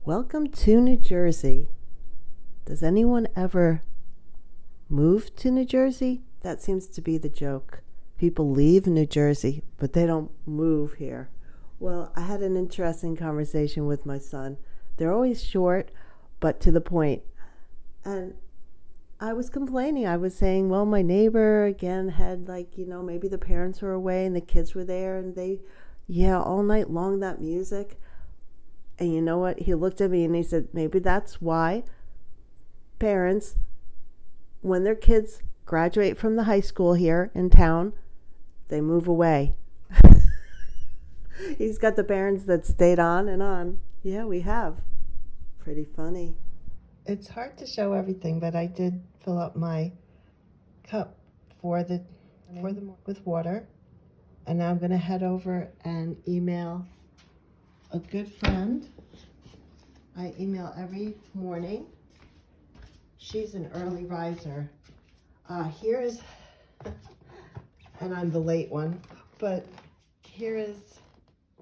Welcome to New Jersey. Does anyone ever move to New Jersey? That seems to be the joke. People leave New Jersey, but they don't move here. Well, I had an interesting conversation with my son. They're always short, but to the point. And I was complaining. I was saying, well, my neighbor again had maybe the parents were away and the kids were there and all night long that music. And you know what? He looked at me and he said, maybe that's why parents, when their kids graduate from the high school here in town, they move away. He's got the parents that stayed on and on. Yeah, we have. Pretty funny. It's hard to show everything, but I did fill up my cup with water. And now I'm going to head over and email a good friend. I email every morning. She's an early riser. Here is, and I'm the late one, but here is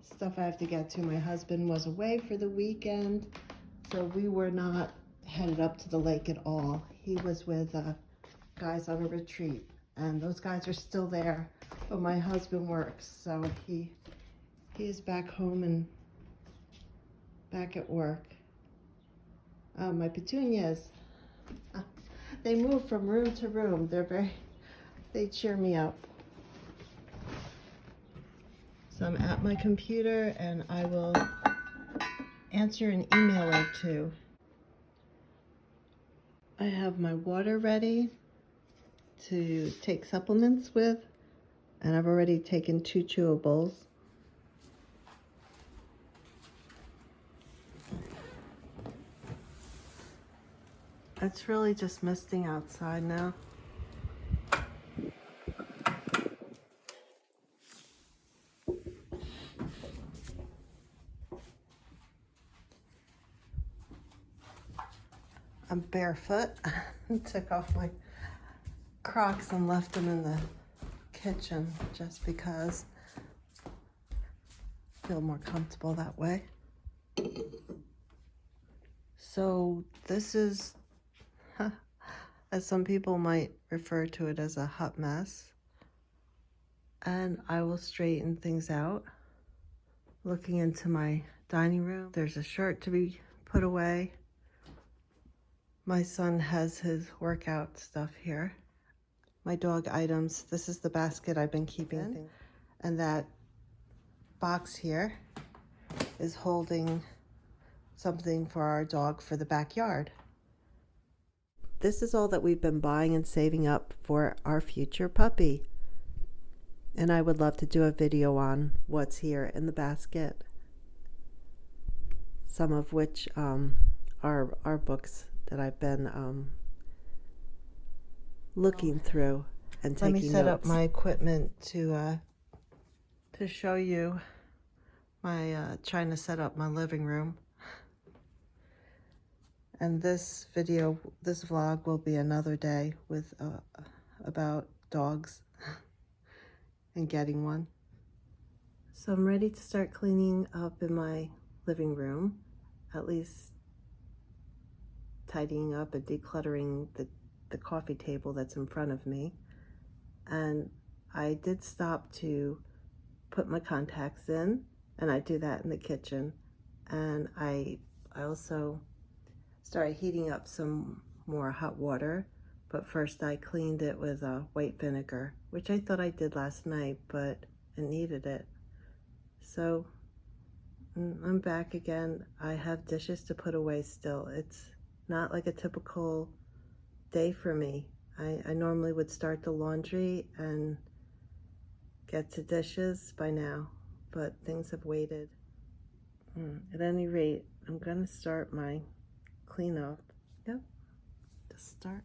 stuff I have to get to. My husband was away for the weekend, so we were not headed up to the lake at all. He was with guys on a retreat, and those guys are still there, but my husband works, so he is back home and back at work. My petunias, they move from room to room. They cheer me up. So I'm at my computer and I will answer an email or two. I have my water ready to take supplements with, and I've already taken 2 chewables. It's really just misting outside now. I'm barefoot. Took off my Crocs and left them in the kitchen just because I feel more comfortable that way. So this is, as some people might refer to it, as a hot mess. And I will straighten things out. Looking into my dining room, there's a shirt to be put away. My son has his workout stuff here. My dog items, this is the basket I've been keeping. And that box here is holding something for our dog for the backyard. This is all that we've been buying and saving up for our future puppy. And I would love to do a video on what's here in the basket. Some of which are books that I've been looking through and taking notes. Let me set up my equipment to show you my trying to set up my living room. And this vlog will be another day with about dogs and getting one. So I'm ready to start cleaning up in my living room, at least tidying up and decluttering the coffee table that's in front of me. And I did stop to put my contacts in, and I do that in the kitchen. And I also started heating up some more hot water, but first I cleaned it with white vinegar, which I thought I did last night, but it needed it. So I'm back again. I have dishes to put away still. It's not like a typical day for me. I normally would start the laundry and get to dishes by now, but things have waited. At any rate, I'm gonna start my cleanup. Yep, just start.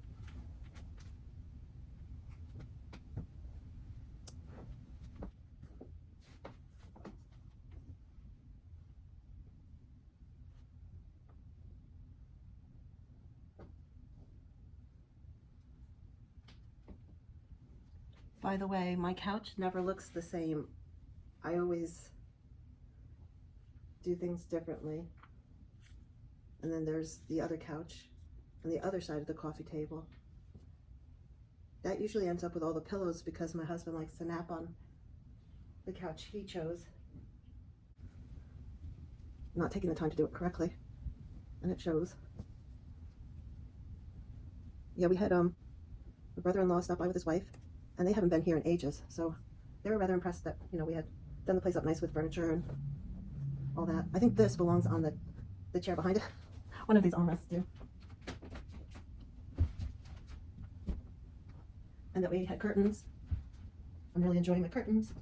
By the way, my couch never looks the same. I always do things differently. And then there's the other couch on the other side of the coffee table. That usually ends up with all the pillows because my husband likes to nap on the couch he chose. I'm not taking the time to do it correctly, and it shows. Yeah, we had my brother-in-law stop by with his wife, and they haven't been here in ages, so they were rather impressed that, you know, we had done the place up nice with furniture and all that. I think this belongs on the chair behind it. One of these armrests do. And that we had curtains. I'm really enjoying my curtains.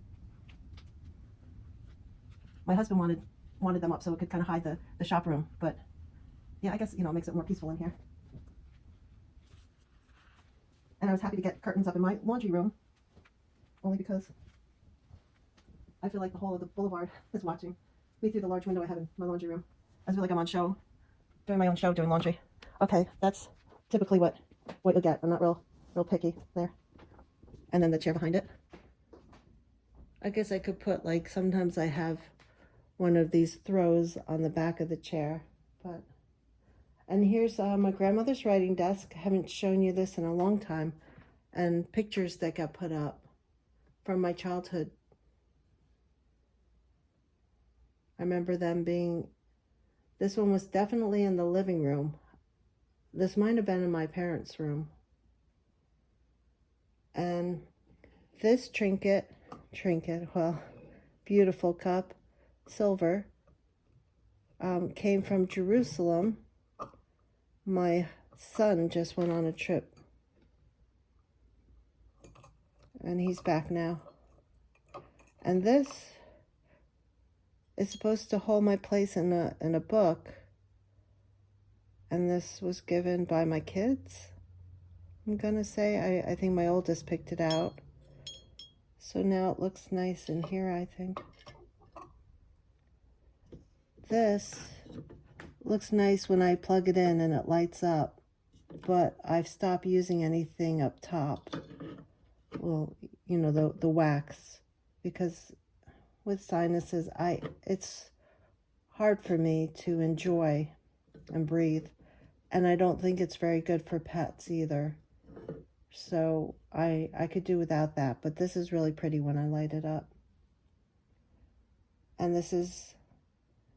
My husband wanted them up so it could kind of hide the shop room, but yeah, I guess, you know, it makes it more peaceful in here. And I was happy to get curtains up in my laundry room, only because I feel like the whole of the boulevard is watching me through the large window I have in my laundry room. I feel like I'm on show, doing my own show, doing laundry. Okay, that's typically what you'll get. I'm not real picky there. And then the chair behind it. I guess I could put, like, sometimes I have one of these throws on the back of the chair, but. And here's my grandmother's writing desk. I haven't shown you this in a long time. And pictures that got put up from my childhood. I remember them being, this one was definitely in the living room. This might have been in my parents' room. And this trinket, well, beautiful cup, silver, came from Jerusalem. My son just went on a trip, and he's back now. And this is supposed to hold my place in a book, and this was given by my kids. I'm gonna say, I think my oldest picked it out, so now it looks nice in here, I think. This looks nice when I plug it in and it lights up, but I've stopped using anything up top. Well, you know, the wax, because with sinuses, it's hard for me to enjoy and breathe, and I don't think it's very good for pets either. So I could do without that, but this is really pretty when I light it up. And this is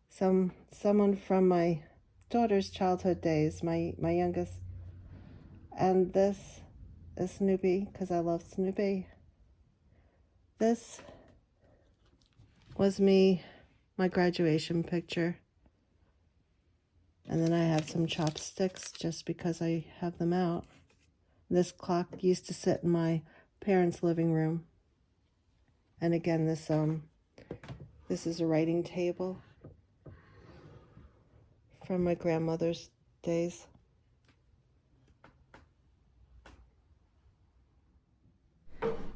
someone from my daughter's childhood days, my youngest. And this is Snoopy, because I love Snoopy. This was my graduation picture. And then I have some chopsticks just because I have them out. This clock used to sit in my parents' living room. And again, this is a writing table from my grandmother's days.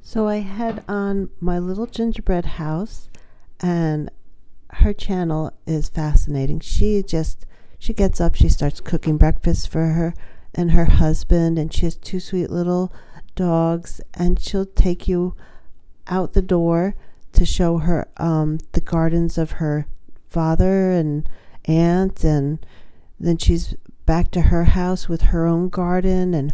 So I had on my little gingerbread house, and her channel is fascinating. She gets up, she starts cooking breakfast for her and her husband, and she has two sweet little dogs, and she'll take you out the door to show her the gardens of her father and aunt, and then she's back to her house with her own garden, and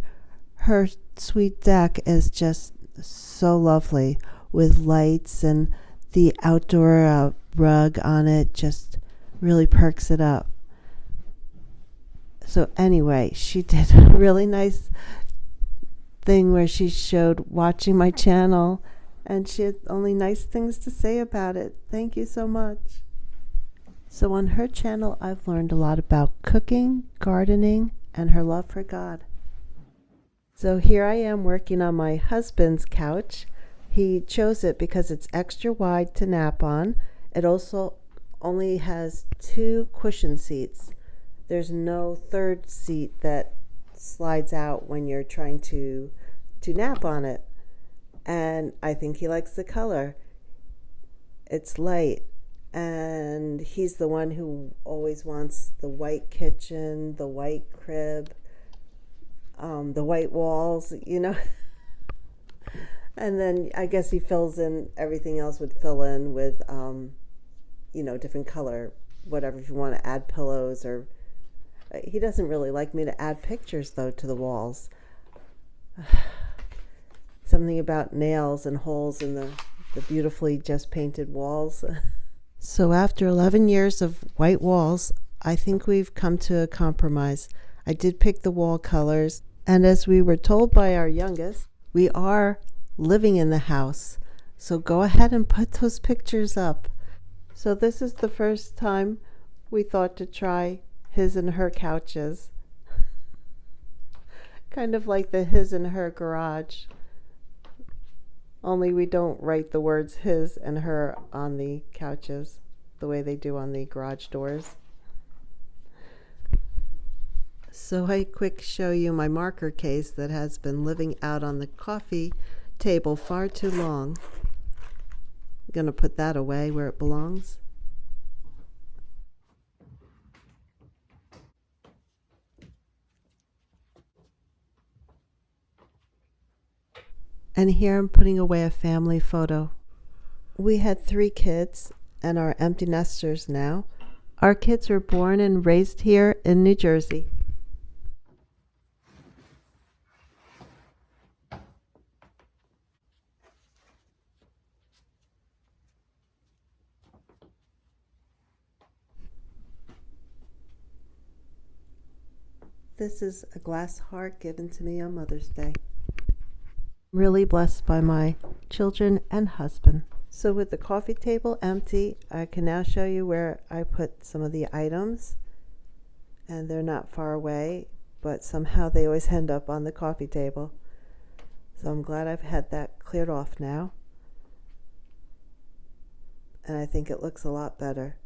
her sweet deck is just so lovely with lights, and the outdoor rug on it just really perks it up. So anyway, she did a really nice thing where she showed watching my channel, and she had only nice things to say about it. Thank you so much. So on her channel, I've learned a lot about cooking, gardening, and her love for God. So here I am working on my husband's couch. He chose it because it's extra wide to nap on. It also only has 2 cushion seats. There's no third seat that slides out when you're trying to nap on it. And I think he likes the color. It's light. And he's the one who always wants the white kitchen, the white crib, the white walls, you know. And then I guess he fills in, everything else would fill in with, you know, different color, whatever, if you want to add pillows or He doesn't really like me to add pictures, though, to the walls. Something about nails and holes in the beautifully just painted walls. So after 11 years of white walls, I think we've come to a compromise. I did pick the wall colors, and as we were told by our youngest, we are living in the house. So go ahead and put those pictures up. So this is the first time we thought to try his and her couches. Kind of like the his and her garage. Only we don't write the words his and her on the couches the way they do on the garage doors. So I quick show you my marker case that has been living out on the coffee table far too long. I'm going to put that away where it belongs. And here I'm putting away a family photo. We had 3 kids and are empty nesters now. Our kids were born and raised here in New Jersey. This is a glass heart given to me on Mother's Day. I'm really blessed by my children and husband. So with the coffee table empty, I can now show you where I put some of the items. And they're not far away, but somehow they always end up on the coffee table. So I'm glad I've had that cleared off now. And I think it looks a lot better.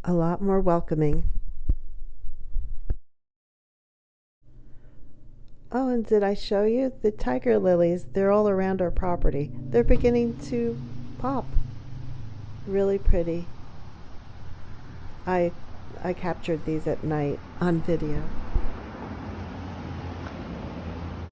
A lot more welcoming. Oh, and did I show you the tiger lilies? They're all around our property. They're beginning to pop. Really pretty. I captured these at night on video.